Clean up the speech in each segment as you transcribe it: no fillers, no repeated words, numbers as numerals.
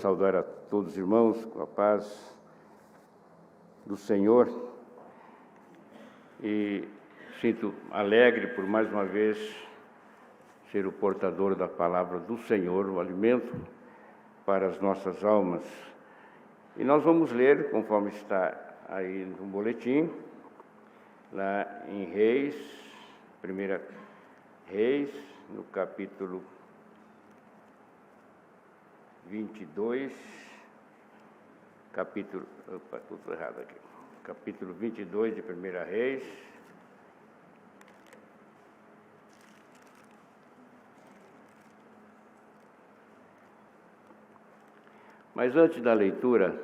saudar a todos os irmãos com a paz do Senhor e sinto alegre por mais uma vez ser o portador da palavra do Senhor, o alimento para as nossas almas. E nós vamos ler, conforme está aí no boletim, lá em Reis, 1 Reis, no capítulo 22, capítulo 22 de 1 Reis. Mas antes da leitura,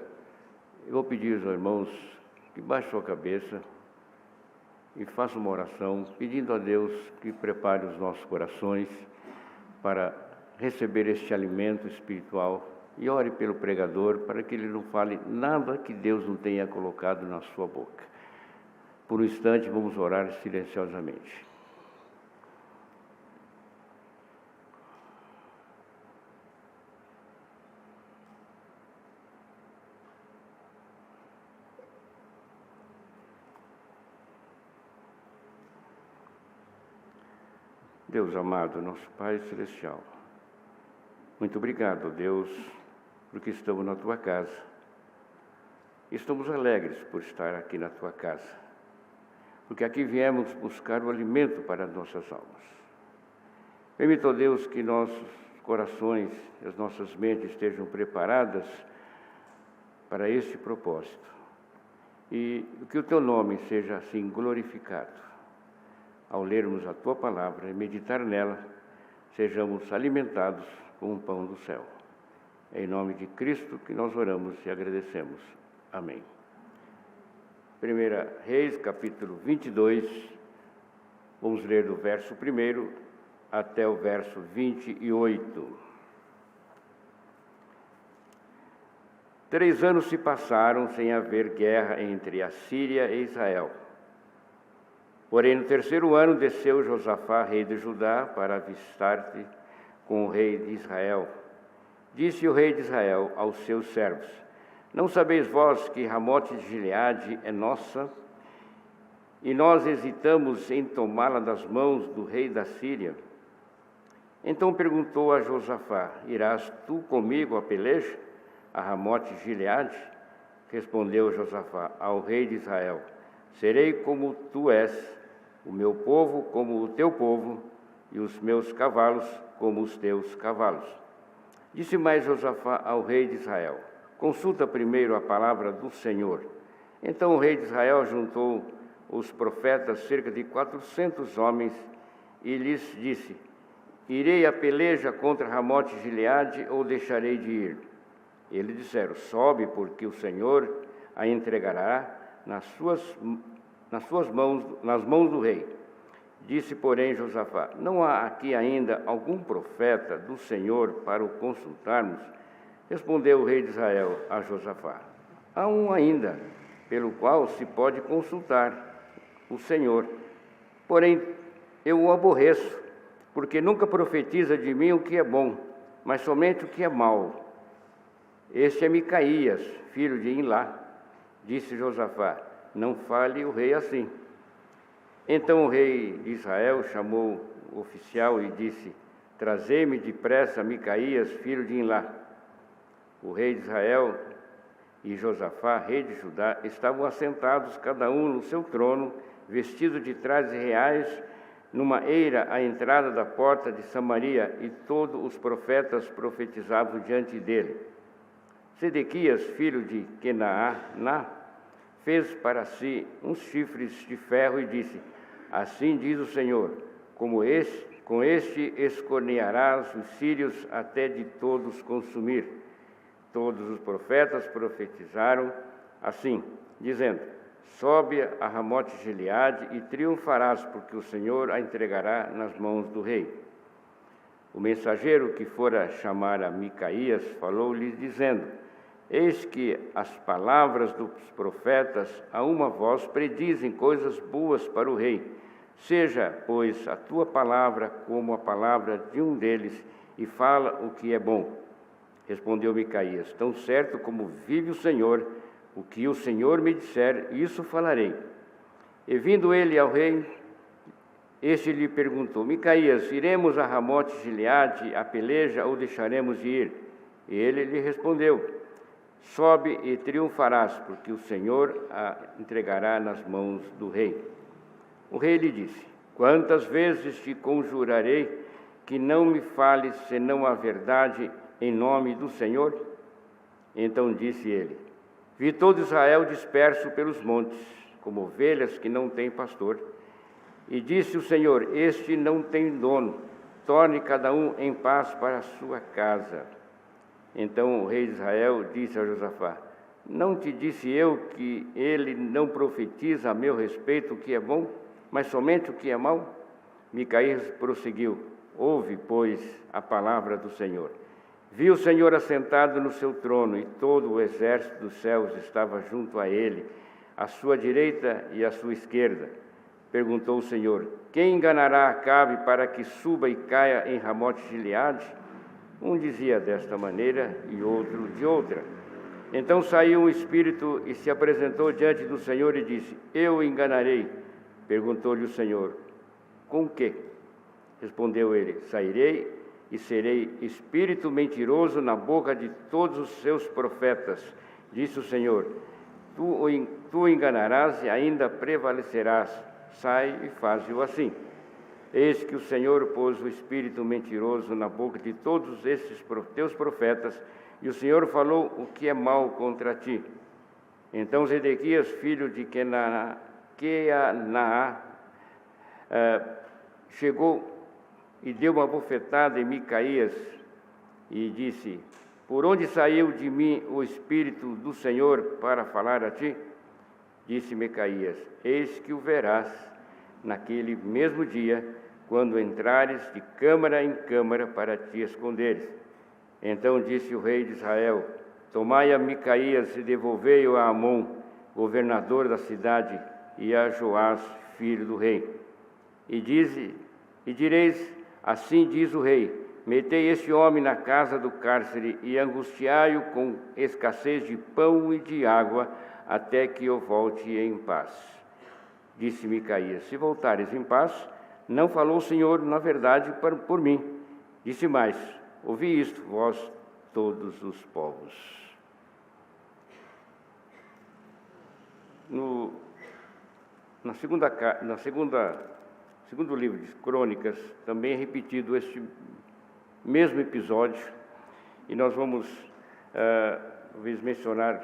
eu vou pedir aos irmãos que baixem sua cabeça e façam uma oração, pedindo a Deus que prepare os nossos corações para receber este alimento espiritual, e ore pelo pregador para que ele não fale nada que Deus não tenha colocado na sua boca. Por um instante vamos orar silenciosamente. Deus amado, nosso Pai Celestial, muito obrigado, Deus, porque estamos na Tua casa. Estamos alegres por estar aqui na Tua casa, porque aqui viemos buscar o alimento para as nossas almas. Permita, ó Deus, que nossos corações, as nossas mentes estejam preparadas para este propósito e que o Teu nome seja assim glorificado. Ao lermos a Tua palavra e meditar nela, sejamos alimentados com o pão do céu. É em nome de Cristo que nós oramos e agradecemos. Amém. 1 Reis, capítulo 22, vamos ler do verso 1 até o verso 28. 3 anos se passaram sem haver guerra entre a Síria e Israel. Porém, no 3º ano desceu Josafá, rei de Judá, para avistar-se com o rei de Israel. Disse o rei de Israel aos seus servos: não sabeis vós que Ramote de Gileade é nossa? E nós hesitamos em tomá-la das mãos do rei da Síria? Então perguntou a Josafá: irás tu comigo a peleja, a Ramote de Gileade? Respondeu Josafá ao rei de Israel: serei como tu és, o meu povo como o teu povo, e os meus cavalos como os teus cavalos. Disse mais Josafá ao rei de Israel: consulta primeiro a palavra do Senhor. Então o rei de Israel juntou os profetas, cerca de 400 homens, e lhes disse: irei a peleja contra Ramote de Gileade ou deixarei de ir? Eles disseram: sobe, porque o Senhor a entregará nas mãos do rei. Disse, porém, Josafá: não há aqui ainda algum profeta do Senhor para o consultarmos? Respondeu o rei de Israel a Josafá: há um ainda, pelo qual se pode consultar o Senhor. Porém, eu o aborreço, porque nunca profetiza de mim o que é bom, mas somente o que é mau. Este é Micaías, filho de Imlá. Disse Josafá: não fale o rei assim. Então o rei de Israel chamou o oficial e disse: trazei-me depressa Micaías, filho de Imlá. O rei de Israel e Josafá, rei de Judá, estavam assentados, cada um no seu trono, vestidos de trajes reais, numa eira à entrada da porta de Samaria, e todos os profetas profetizavam diante dele. Sedequias, filho de Kenaná, fez para si uns chifres de ferro e disse: assim diz o Senhor, com este escornearás os sírios até de todos consumir. Todos os profetas profetizaram assim, dizendo: sobe a Ramote de Gileade e triunfarás, porque o Senhor a entregará nas mãos do rei. O mensageiro que fora chamar a Micaías falou-lhe dizendo: eis que as palavras dos profetas a uma voz predizem coisas boas para o rei. Seja, pois, a tua palavra como a palavra de um deles, e fala o que é bom. Respondeu Micaías: tão certo como vive o Senhor, o que o Senhor me disser, isso falarei. E vindo ele ao rei, este lhe perguntou: Micaías, iremos a Ramote Gileade a peleja ou deixaremos de ir? E ele lhe respondeu: sobe e triunfarás, porque o Senhor a entregará nas mãos do rei. O rei lhe disse: quantas vezes te conjurarei que não me fales senão a verdade em nome do Senhor? Então disse ele: vi todo Israel disperso pelos montes, como ovelhas que não têm pastor. E disse o Senhor: este não tem dono, torne cada um em paz para a sua casa. Então o rei de Israel disse a Josafá: não te disse eu que ele não profetiza a meu respeito o que é bom, mas somente o que é mau? Micaías prosseguiu: ouve, pois, a palavra do Senhor. Vi o Senhor assentado no seu trono, e todo o exército dos céus estava junto a ele, à sua direita e à sua esquerda. Perguntou o Senhor: quem enganará Acabe para que suba e caia em Ramote Gileade? Um dizia desta maneira e outro de outra. Então saiu um espírito e se apresentou diante do Senhor e disse: eu o enganarei. Perguntou-lhe o Senhor: com que? Respondeu ele: sairei e serei espírito mentiroso na boca de todos os seus profetas. Disse o Senhor: tu o enganarás e ainda prevalecerás. Sai e faze-o assim. Eis que o Senhor pôs o espírito mentiroso na boca de todos esses teus profetas, e o Senhor falou o que é mal contra ti. Então Zedequias, filho de Queanaá, chegou e deu uma bofetada em Micaías e disse: por onde saiu de mim o Espírito do Senhor para falar a ti? Disse Micaías: eis que o verás naquele mesmo dia, quando entrares de câmara em câmara para te esconderes. Então disse o rei de Israel: tomai a Micaías e devolvei-o a Amon, governador da cidade, e a Joás, filho do rei. E direis: assim diz o rei: metei este homem na casa do cárcere e angustiai-o com escassez de pão e de água, até que eu volte em paz. Disse Micaías: se voltares em paz, não falou o Senhor na verdade por mim. Disse mais: ouvi isto, vós todos os povos. No segundo livro de Crônicas, também é repetido este mesmo episódio, e nós vamos talvez mencionar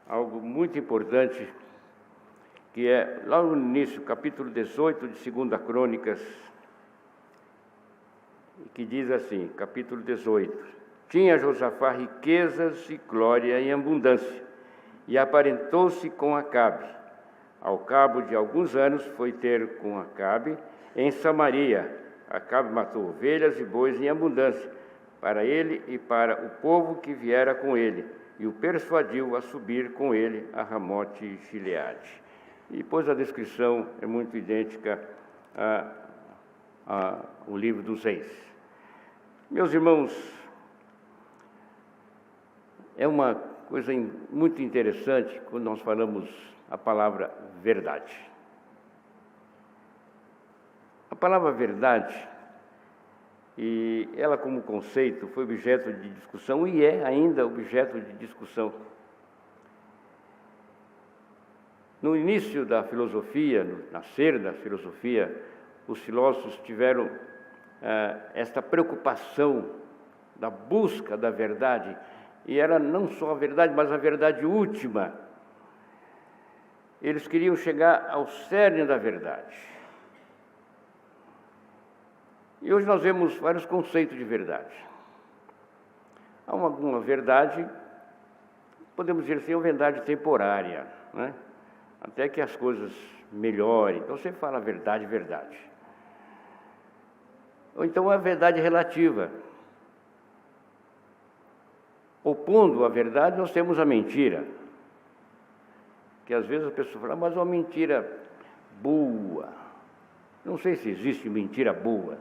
algo muito importante, que é logo no início, capítulo 18 de 2 Crônicas, que diz assim, capítulo 18: tinha Josafá riquezas e glória em abundância, e aparentou-se com Acabe. Ao cabo de alguns anos foi ter com Acabe em Samaria. Acabe matou ovelhas e bois em abundância, para ele e para o povo que viera com ele, e o persuadiu a subir com ele a Ramote Gileade. E depois a descrição é muito idêntica ao livro dos Reis. Meus irmãos, é uma coisa muito interessante quando nós falamos a palavra verdade. A palavra verdade, e ela como conceito foi objeto de discussão e é ainda objeto de discussão. No início da filosofia, no nascer da filosofia, os filósofos tiveram esta preocupação da busca da verdade, e era não só a verdade, mas a verdade última. Eles queriam chegar ao cerne da verdade. E hoje nós vemos vários conceitos de verdade. Há uma verdade, podemos dizer assim, uma verdade temporária, né? Até que as coisas melhorem. Então você fala verdade, verdade. Ou então a verdade relativa. Opondo a verdade, nós temos a mentira. Que às vezes a pessoa fala: mas uma mentira boa. Não sei se existe mentira boa.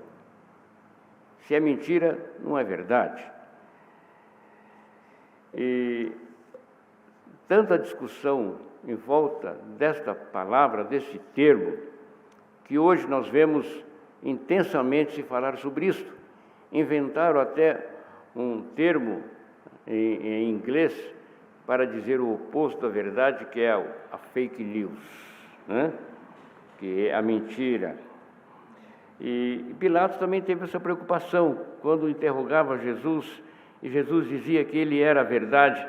Se é mentira, não é verdade. E tanta discussão em volta desta palavra, desse termo, que hoje nós vemos intensamente se falar sobre isto. Inventaram até um termo em inglês para dizer o oposto da verdade, que é a fake news, né? Que é a mentira. E Pilatos também teve essa preocupação quando interrogava Jesus, e Jesus dizia que ele era a verdade,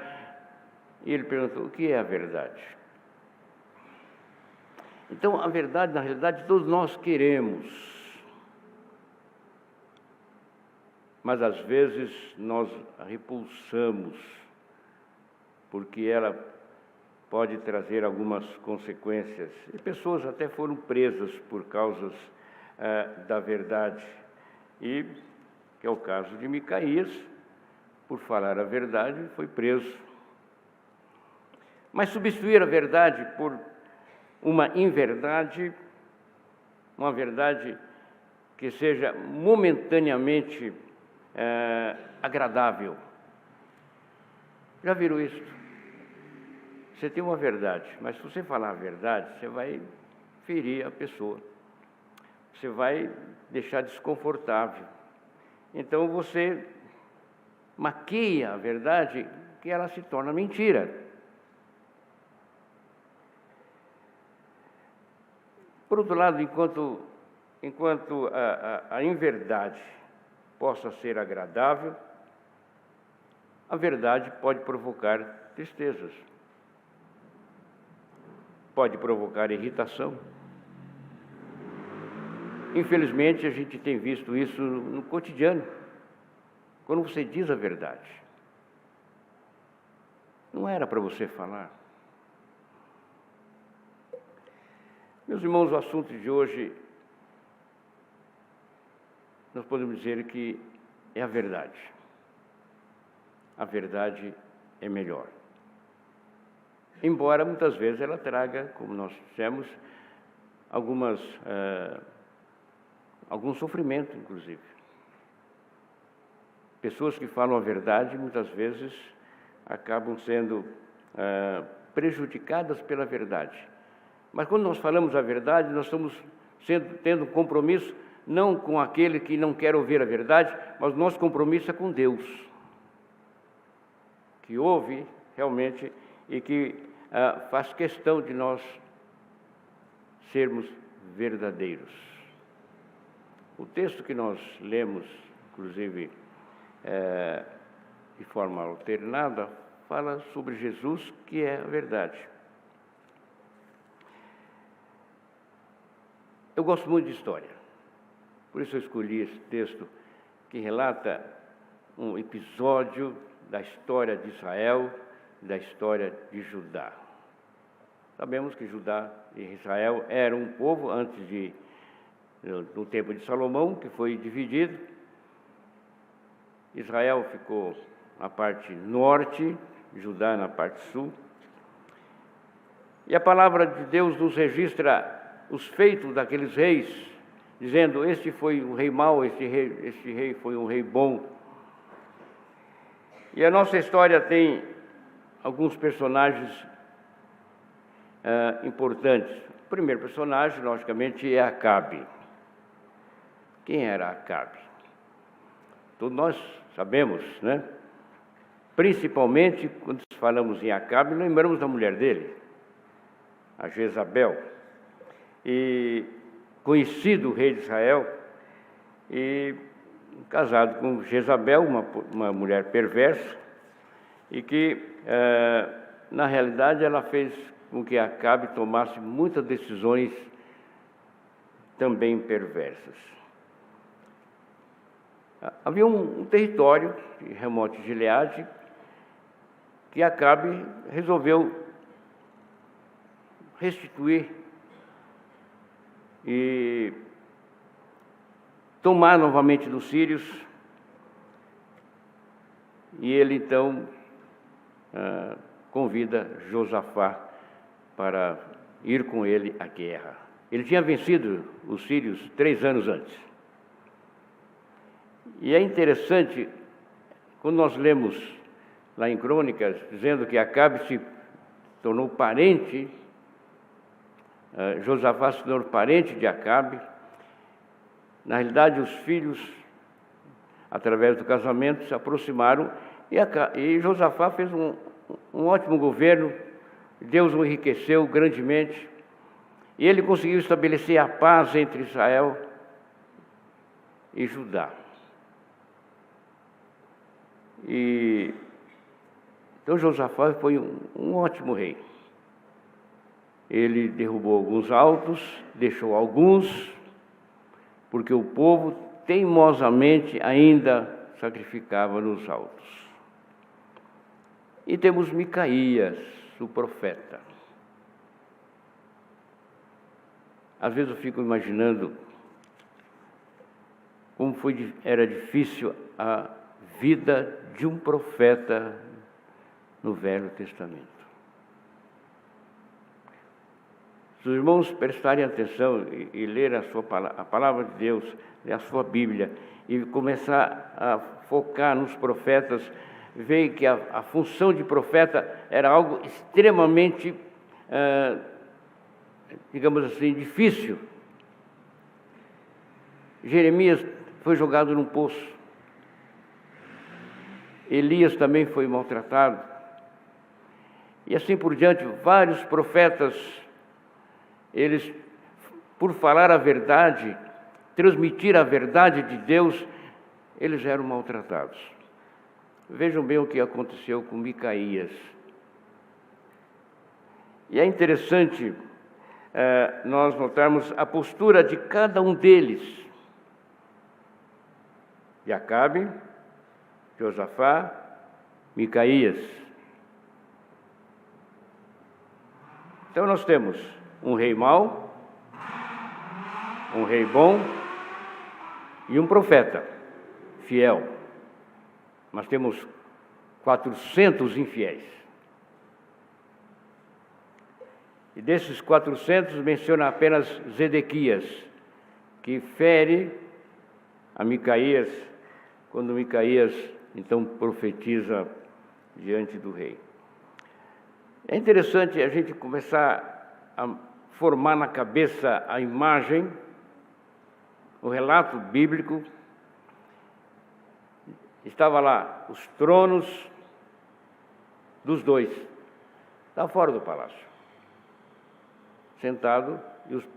e ele perguntou: o que é a verdade? Então, a verdade, na realidade, todos nós queremos, mas às vezes nós a repulsamos, porque ela pode trazer algumas consequências. E pessoas até foram presas por causas da verdade. E, que é o caso de Micaías, por falar a verdade, foi preso. Mas substituir a verdade por uma inverdade, uma verdade que seja momentaneamente agradável. Já viram isso? Você tem uma verdade, mas se você falar a verdade, você vai ferir a pessoa. Você vai deixar desconfortável. Então você maquia a verdade, que ela se torna mentira. Por outro lado, enquanto a inverdade possa ser agradável, a verdade pode provocar tristezas, pode provocar irritação. Infelizmente, a gente tem visto isso no cotidiano, quando você diz a verdade. Não era para você falar. Meus irmãos, o assunto de hoje, nós podemos dizer que é a verdade. A verdade é melhor. Embora muitas vezes ela traga, como nós dissemos, algum sofrimento, inclusive. Pessoas que falam a verdade, muitas vezes, acabam sendo prejudicadas pela verdade. Mas quando nós falamos a verdade, nós estamos tendo um compromisso não com aquele que não quer ouvir a verdade, mas o nosso compromisso é com Deus, que ouve realmente e que faz questão de nós sermos verdadeiros. O texto que nós lemos, inclusive de forma alternada, fala sobre Jesus, que é a verdade. Eu gosto muito de história, por isso eu escolhi esse texto que relata um episódio da história de Israel, da história de Judá. Sabemos que Judá e Israel eram um povo antes do tempo de Salomão, que foi dividido. Israel ficou na parte norte, Judá na parte sul. E a palavra de Deus nos registra os feitos daqueles reis, dizendo: este foi um rei mau, este rei foi um rei bom. E a nossa história tem alguns personagens importantes. O primeiro personagem, logicamente, é Acabe. Quem era Acabe? Todos nós sabemos, né? Principalmente, quando falamos em Acabe, lembramos da mulher dele, a Jezabel. E conhecido rei de Israel, e casado com Jezabel, uma mulher perversa, e que, na realidade, ela fez com que Acabe tomasse muitas decisões também perversas. Havia um território, Ramote Gileade, que Acabe resolveu restituir e tomar novamente dos sírios. E ele então convida Josafá para ir com ele à guerra. Ele tinha vencido os sírios 3 anos antes. E é interessante, quando nós lemos lá em Crônicas, dizendo que Acabe se tornou parente, Josafá se tornou parente de Acabe. Na realidade, os filhos, através do casamento, se aproximaram e Josafá fez um ótimo governo. Deus o enriqueceu grandemente e ele conseguiu estabelecer a paz entre Israel e Judá. Então Josafá foi um ótimo rei. Ele derrubou alguns altos, deixou alguns, porque o povo teimosamente ainda sacrificava nos altos. E temos Micaías, o profeta. Às vezes eu fico imaginando como era difícil a vida de um profeta no Velho Testamento. Se os irmãos prestarem atenção e ler a palavra de Deus, ler a sua Bíblia, e começar a focar nos profetas, ver que a função de profeta era algo extremamente, digamos assim, difícil. Jeremias foi jogado num poço. Elias também foi maltratado. E assim por diante, vários profetas, eles, por falar a verdade, transmitir a verdade de Deus, eles eram maltratados. Vejam bem o que aconteceu com Micaías. E é interessante nós notarmos a postura de cada um deles. De Acabe, Josafá, Micaías. Então nós temos um rei mau, um rei bom e um profeta fiel. Nós temos 400 infiéis. E desses 400 menciona apenas Zedequias, que fere a Micaías, quando Micaías então profetiza diante do rei. É interessante a gente começar a formar na cabeça a imagem, o relato bíblico. Estava lá os tronos dos dois, lá fora do palácio, sentado, e os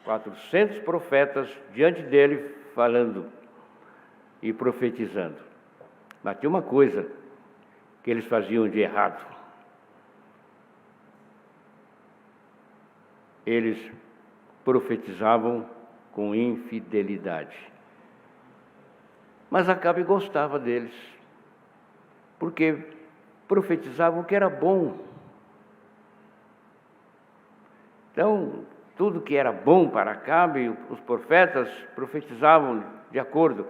400 profetas diante dele falando e profetizando. Mas tinha uma coisa que eles faziam de errado. Eles profetizavam com infidelidade. Mas Acabe gostava deles, porque profetizavam que era bom. Então, tudo que era bom para Acabe, os profetas profetizavam de acordo.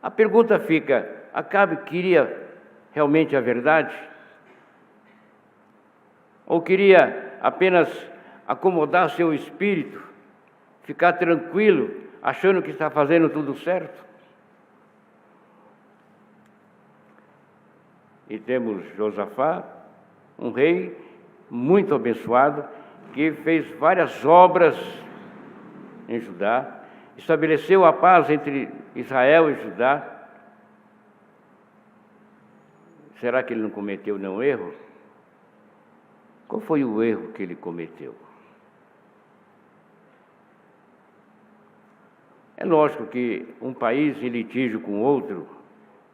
A pergunta fica: Acabe queria realmente a verdade? Ou queria apenas acomodar seu espírito, ficar tranquilo, achando que está fazendo tudo certo? E temos Josafá, um rei muito abençoado, que fez várias obras em Judá, estabeleceu a paz entre Israel e Judá. Será que ele não cometeu nenhum erro? Qual foi o erro que ele cometeu? É lógico que um país em litígio com outro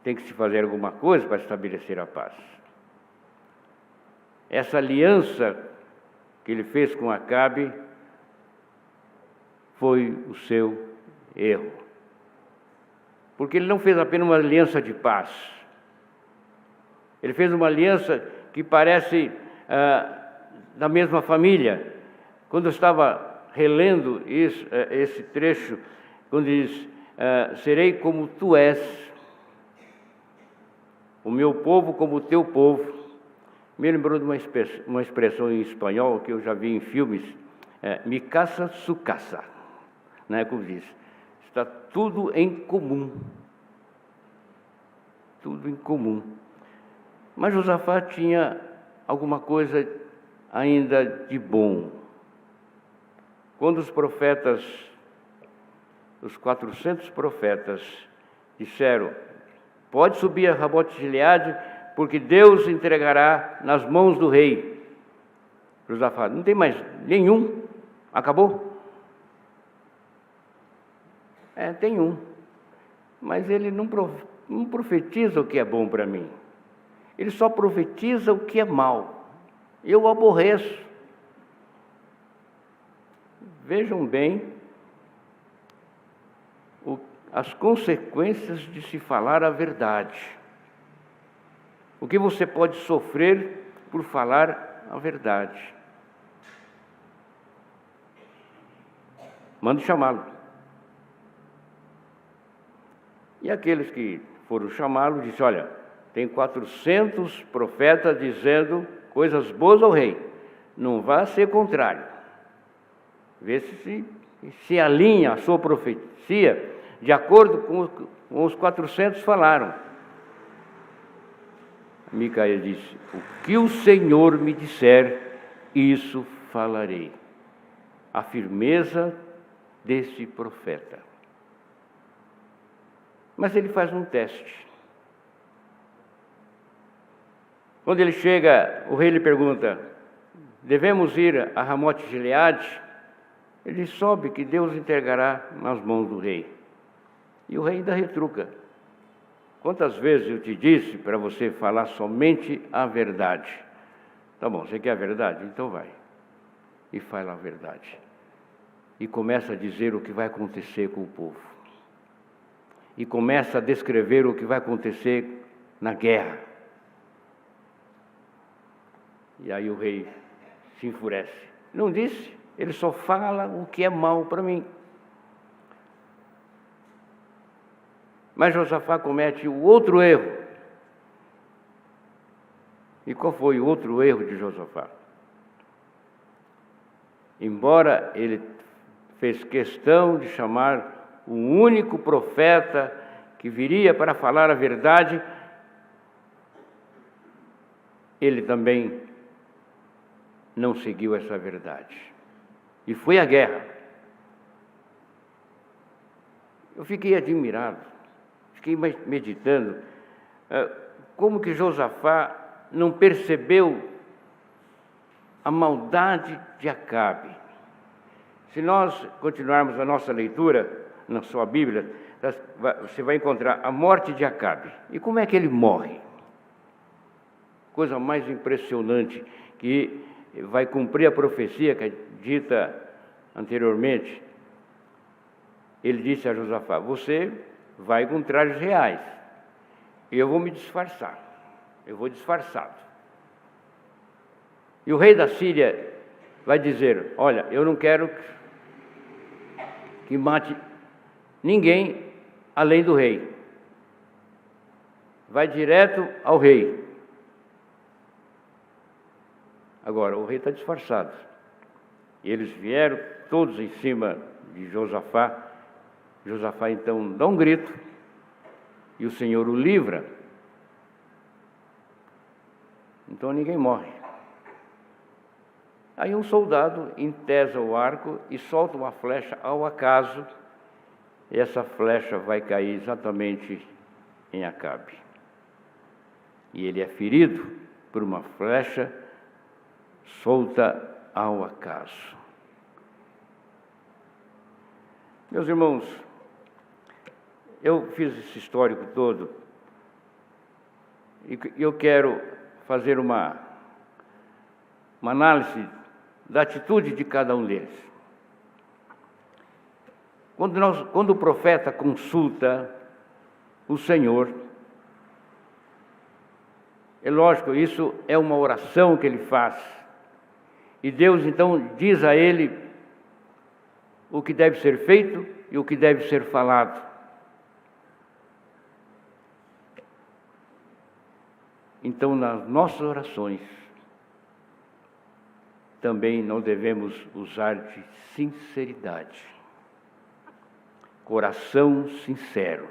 tem que se fazer alguma coisa para estabelecer a paz. Essa aliança que ele fez com Acabe foi o seu erro. Porque ele não fez apenas uma aliança de paz. Ele fez uma aliança que parece da mesma família. Quando eu estava relendo esse trecho, quando diz, serei como tu és, o meu povo como o teu povo, me lembrou de uma expressão em espanhol que eu já vi em filmes, mi casa, su casa, né? Como diz, está tudo em comum, tudo em comum. Mas Josafá tinha alguma coisa ainda de bom. Quando os profetas, os 400 profetas, disseram: pode subir a Ramote de Gileade, porque Deus entregará nas mãos do rei. Josafá: não tem mais nenhum, acabou? Tem um, mas ele não profetiza o que é bom para mim. Ele só profetiza o que é mal. Eu o aborreço. Vejam bem as consequências de se falar a verdade. O que você pode sofrer por falar a verdade. Mande chamá-lo. E aqueles que foram chamá-lo disse: olha, tem 400 profetas dizendo coisas boas ao rei. Não vá ser contrário. Vê se alinha a sua profecia de acordo com os 400 falaram. Micaías disse: o que o Senhor me disser, isso falarei. A firmeza desse profeta. Mas ele faz um teste. Quando ele chega, o rei lhe pergunta: devemos ir a Ramote de Gileade? Ele soube que Deus entregará nas mãos do rei. E o rei ainda retruca: quantas vezes eu te disse para você falar somente a verdade? Tá bom, você quer a verdade? Então vai. E fala a verdade. E começa a dizer o que vai acontecer com o povo. E começa a descrever o que vai acontecer na guerra. E aí o rei se enfurece. Não disse, ele só fala o que é mal para mim. Mas Josafá comete o outro erro. E qual foi o outro erro de Josafá? Embora ele fez questão de chamar o único profeta que viria para falar a verdade, ele também não seguiu essa verdade. E foi à guerra. Eu fiquei admirado, fiquei meditando como que Josafá não percebeu a maldade de Acabe. Se nós continuarmos a nossa leitura na sua Bíblia, você vai encontrar a morte de Acabe. E como é que ele morre? Coisa mais impressionante, que vai cumprir a profecia que é dita anteriormente. Ele disse a Josafá: você vai com trajes reais, eu vou me disfarçar, eu vou disfarçado. E o rei da Síria vai dizer: olha, eu não quero que mate ninguém além do rei. Vai direto ao rei. Agora, o rei está disfarçado. E eles vieram todos em cima de Josafá. Josafá então dá um grito e o Senhor o livra. Então ninguém morre. Aí um soldado entesa o arco e solta uma flecha ao acaso, e essa flecha vai cair exatamente em Acabe. E ele é ferido por uma flecha solta ao acaso. Meus irmãos, eu fiz esse histórico todo e eu quero fazer uma análise da atitude de cada um deles. Quando o profeta consulta o Senhor, é lógico, isso é uma oração que ele faz. E Deus então diz a ele o que deve ser feito e o que deve ser falado. Então, nas nossas orações, também não devemos usar de sinceridade, coração sincero.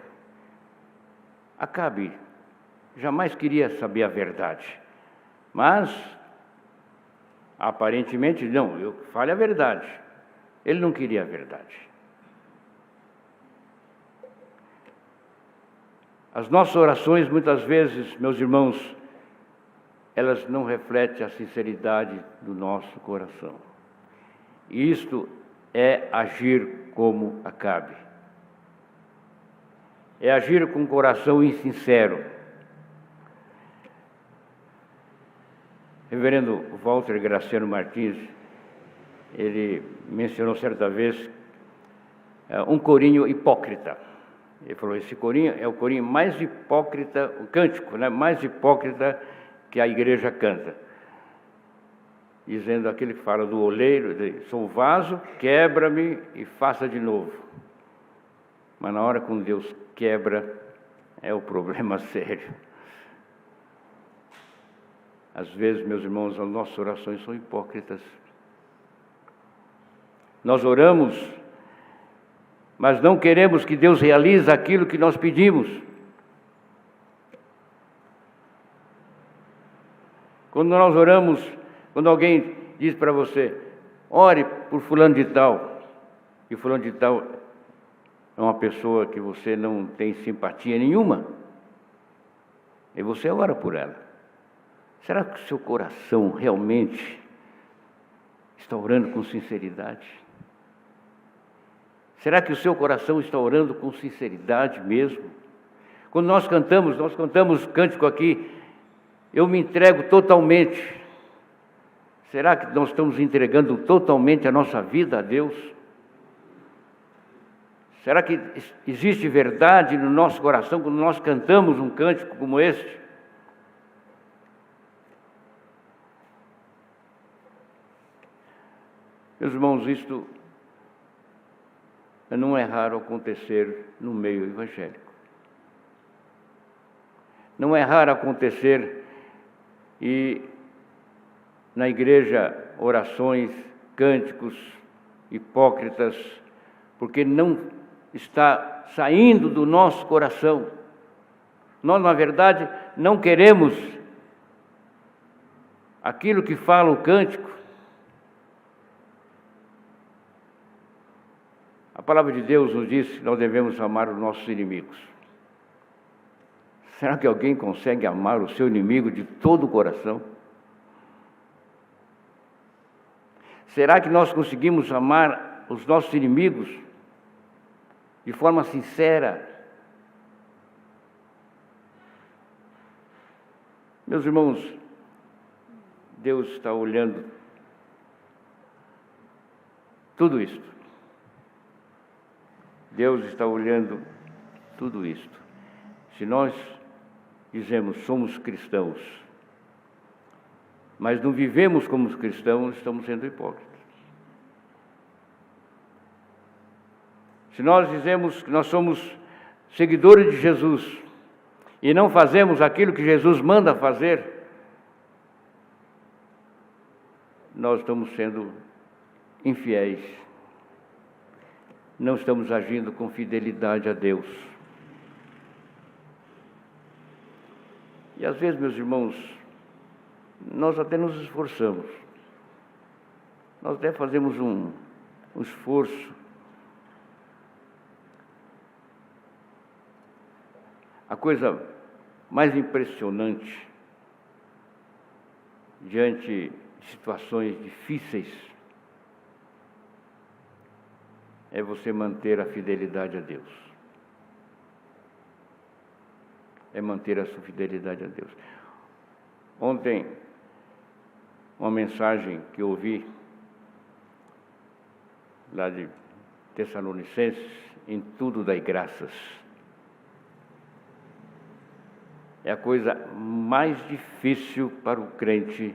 Acabe jamais queria saber a verdade. Mas, aparentemente, não, eu falo a verdade. Ele não queria a verdade. As nossas orações, muitas vezes, meus irmãos, elas não refletem a sinceridade do nosso coração. E isto é agir como Acabe. É agir com o coração insincero. Reverendo Walter Graciano Martins, ele mencionou certa vez um corinho hipócrita. Ele falou, esse corinho é o corinho mais hipócrita, o cântico, né, mais hipócrita que a igreja canta. Dizendo aquele que fala do oleiro, sou o vaso, quebra-me e faça de novo. Mas na hora que Deus quebra, é o problema sério. Às vezes, meus irmãos, as nossas orações são hipócritas. Nós oramos, mas não queremos que Deus realize aquilo que nós pedimos. Quando nós oramos, quando alguém diz para você, ore por fulano de tal, e fulano de tal é uma pessoa que você não tem simpatia nenhuma, e você ora por ela. Será que o seu coração realmente está orando com sinceridade? Será que o seu coração está orando com sinceridade mesmo? Quando nós cantamos cântico aqui, eu me entrego totalmente. Será que nós estamos entregando totalmente a nossa vida a Deus? Será que existe verdade no nosso coração quando nós cantamos um cântico como este? Meus irmãos, isto não é raro acontecer no meio evangélico. Não é raro acontecer e na igreja orações, cânticos hipócritas, porque não está saindo do nosso coração. Nós, na verdade, não queremos aquilo que fala o cântico. A palavra de Deus nos diz que nós devemos amar os nossos inimigos. Será que alguém consegue amar o seu inimigo de todo o coração? Será que nós conseguimos amar os nossos inimigos de forma sincera? Meus irmãos, Deus está olhando tudo isto. Deus está olhando tudo isto. Se nós dizemos somos cristãos, mas não vivemos como cristãos, estamos sendo hipócritas. Se nós dizemos que nós somos seguidores de Jesus e não fazemos aquilo que Jesus manda fazer, nós estamos sendo infiéis. Não estamos agindo com fidelidade a Deus. E às vezes, meus irmãos, nós até nos esforçamos. Nós até fazemos um esforço. A coisa mais impressionante diante de situações difíceis é você manter a fidelidade a Deus. É manter a sua fidelidade a Deus. Ontem, uma mensagem que eu ouvi lá de Tessalonicenses, em tudo dai graças. É a coisa mais difícil para o crente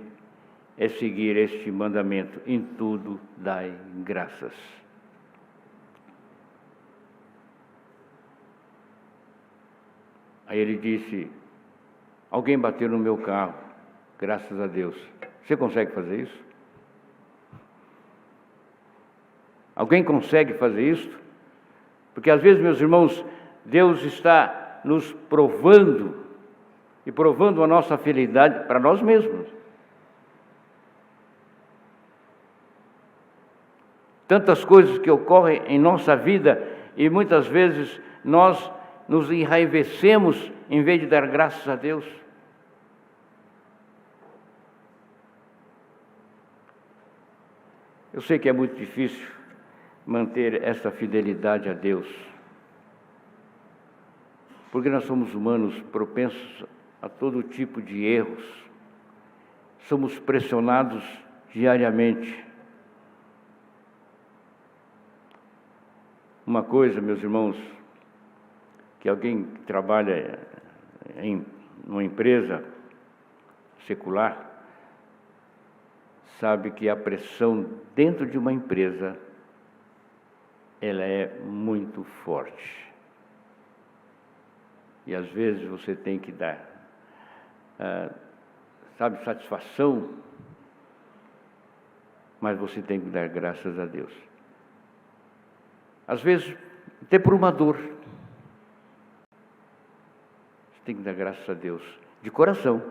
é seguir este mandamento, em tudo dai graças. Aí ele disse, alguém bateu no meu carro, graças a Deus. Você consegue fazer isso? Alguém consegue fazer isso? Porque às vezes, meus irmãos, Deus está nos provando e provando a nossa fidelidade para nós mesmos. Tantas coisas que ocorrem em nossa vida e muitas vezes nós nos enraivecemos em vez de dar graças a Deus. Eu sei que é muito difícil manter essa fidelidade a Deus, porque nós somos humanos propensos a todo tipo de erros, somos pressionados diariamente. Uma coisa, meus irmãos, que alguém que trabalha em uma empresa secular sabe que a pressão dentro de uma empresa ela é muito forte. E às vezes você tem que dar, satisfação, mas você tem que dar graças a Deus. Às vezes, até por uma dor. Você tem que dar graças a Deus, de coração.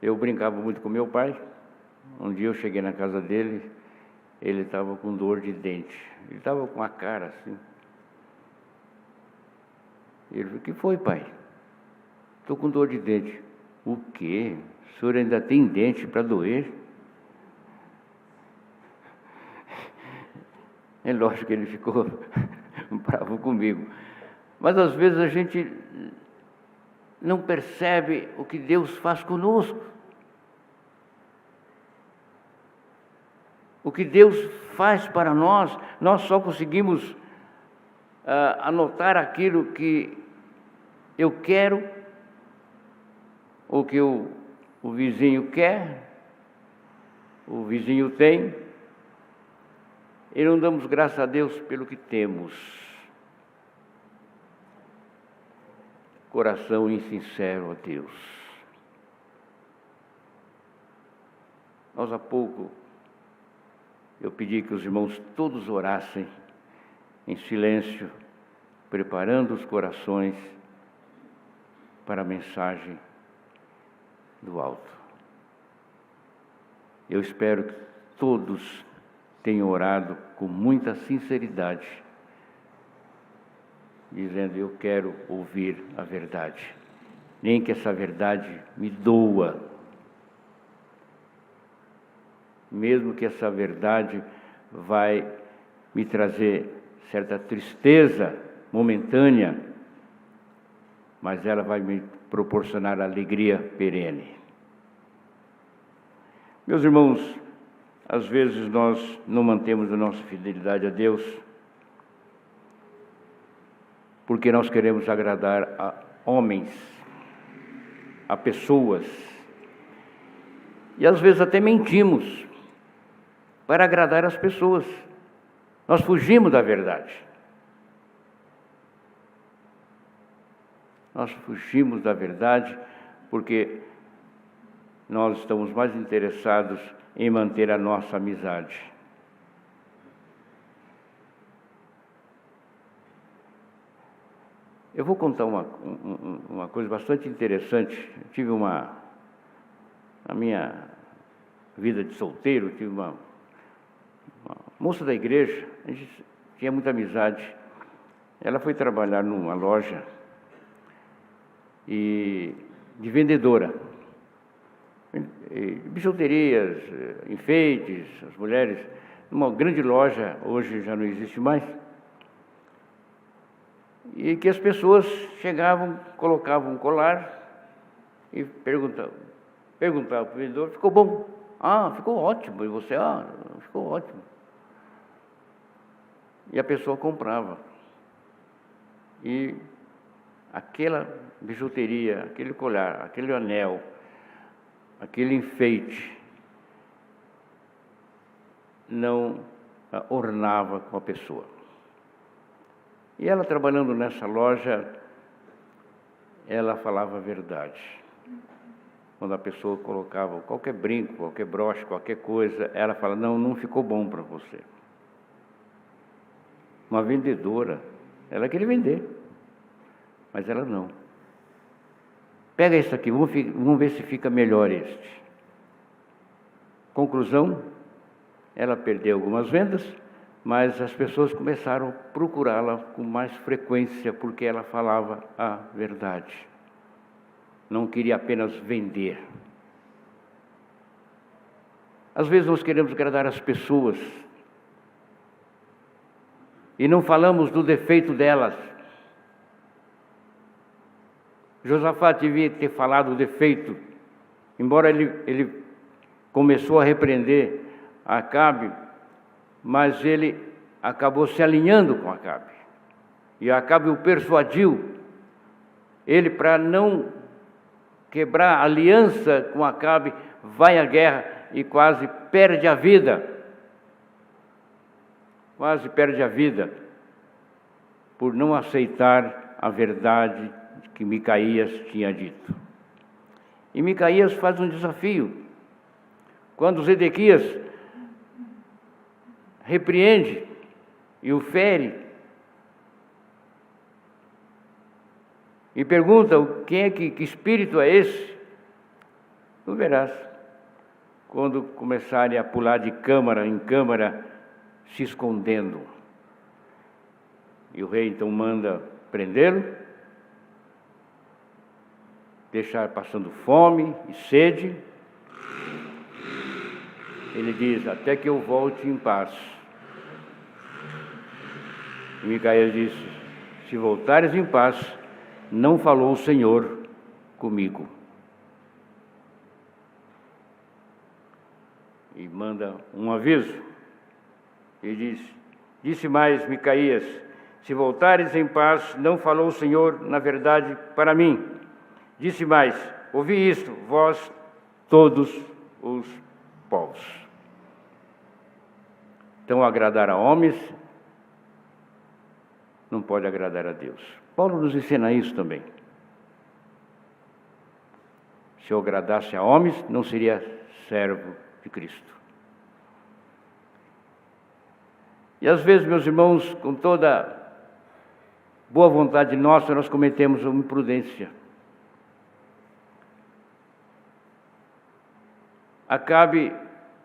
Eu brincava muito com meu pai. Um dia eu cheguei na casa dele, ele estava com dor de dente. Ele estava com a cara assim. Ele falou: "O que foi, pai?" "Estou com dor de dente." "O quê? O senhor ainda tem dente para doer?" É lógico que ele ficou bravo comigo. Mas às vezes a gente não percebe o que Deus faz conosco. O que Deus faz para nós, nós só conseguimos anotar aquilo que eu quero, ou que o vizinho quer, o vizinho tem, e não damos graças a Deus pelo que temos. Coração insincero a Deus. Nós há pouco, eu pedi que os irmãos todos orassem em silêncio, preparando os corações para a mensagem do alto. Eu espero que todos tenham orado com muita sinceridade, dizendo: eu quero ouvir a verdade, nem que essa verdade me doa, mesmo que essa verdade vai me trazer certa tristeza momentânea, mas ela vai me proporcionar alegria perene. Meus irmãos, às vezes nós não mantemos a nossa fidelidade a Deus porque nós queremos agradar a homens, a pessoas, e às vezes até mentimos para agradar as pessoas. Nós fugimos da verdade. Nós fugimos da verdade porque nós estamos mais interessados em manter a nossa amizade. Eu vou contar uma coisa bastante interessante. Eu tive na minha vida de solteiro, tive uma moça da igreja, a gente tinha muita amizade. Ela foi trabalhar numa loja de vendedora, bijuterias, enfeites, as mulheres, numa grande loja, hoje já não existe mais, e que as pessoas chegavam, colocavam um colar e perguntavam para o vendedor: ficou bom? Ah, ficou ótimo. E você? Ah, ficou ótimo. E a pessoa comprava. E aquela bijuteria, aquele colar, aquele anel, aquele enfeite não ornava com a pessoa. E ela, trabalhando nessa loja, ela falava a verdade. Quando a pessoa colocava qualquer brinco, qualquer broche, qualquer coisa, ela fala: não ficou bom para você. Uma vendedora, ela queria vender. Mas ela não. Pega esse aqui, vamos ver se fica melhor este. Conclusão, ela perdeu algumas vendas, mas as pessoas começaram a procurá-la com mais frequência, porque ela falava a verdade. Não queria apenas vender. Às vezes nós queremos agradar as pessoas e não falamos do defeito delas. Josafá devia ter falado o defeito, embora ele começou a repreender Acabe, mas ele acabou se alinhando com Acabe. E Acabe o persuadiu, ele, para não quebrar a aliança com Acabe, vai à guerra e quase perde a vida. Quase perde a vida por não aceitar a verdade que Micaías tinha dito. E Micaías faz um desafio. Quando Zedequias repreende e o fere, e pergunta quem é que espírito é esse, tu verás, quando começarem a pular de câmara em câmara, se escondendo. E o rei então manda prendê-lo, deixar passando fome e sede. Ele diz, até que eu volte em paz. E Micaías disse, se voltares em paz, não falou o Senhor comigo. E manda um aviso. E disse mais Micaías, se voltares em paz, não falou o Senhor, na verdade, para mim. Disse mais, ouvi isto, vós, todos os povos. Então, agradar a homens não pode agradar a Deus. Paulo nos ensina isso também. Se eu agradasse a homens, não seria servo de Cristo. E às vezes, meus irmãos, com toda boa vontade nossa, nós cometemos uma imprudência. Acabe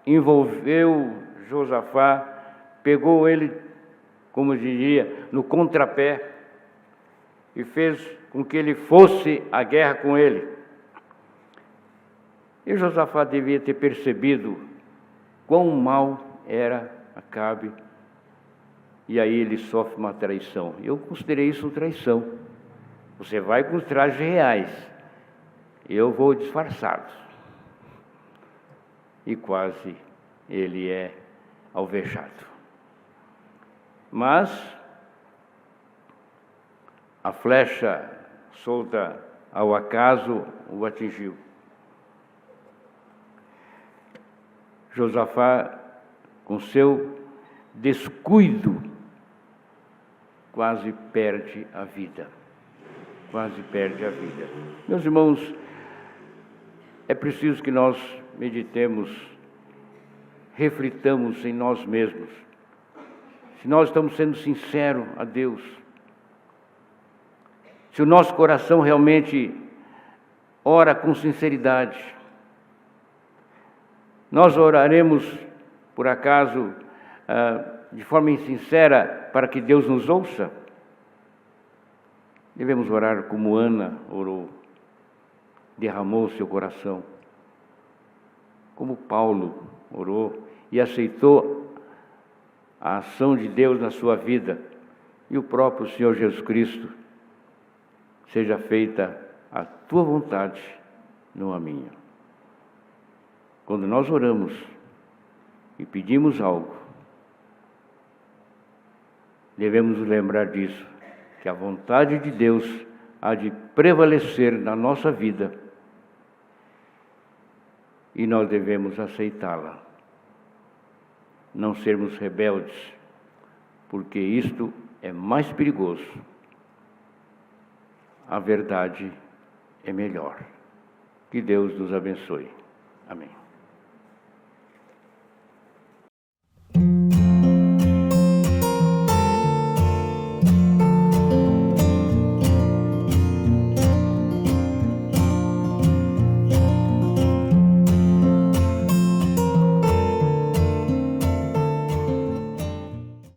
envolveu Josafá, pegou ele, como eu diria, no contrapé e fez com que ele fosse à guerra com ele. E Josafá devia ter percebido quão mal era Acabe, e aí ele sofre uma traição. Eu considerei isso uma traição. Você vai com os trajes reais, eu vou disfarçado. E quase ele é alvejado. Mas a flecha solta ao acaso o atingiu. Josafá, com seu descuido, quase perde a vida. Quase perde a vida. Meus irmãos, é preciso que nós meditemos, reflitamos em nós mesmos. Se nós estamos sendo sinceros a Deus, se o nosso coração realmente ora com sinceridade, nós oraremos, por acaso, de forma insincera, para que Deus nos ouça? Devemos orar como Ana orou, derramou seu coração, como Paulo orou e aceitou a ação de Deus na sua vida, e o próprio Senhor Jesus Cristo, seja feita a tua vontade, não a minha. Quando nós oramos e pedimos algo, devemos nos lembrar disso, que a vontade de Deus há de prevalecer na nossa vida e nós devemos aceitá-la. Não sermos rebeldes, porque isto é mais perigoso. A verdade é melhor. Que Deus nos abençoe. Amém.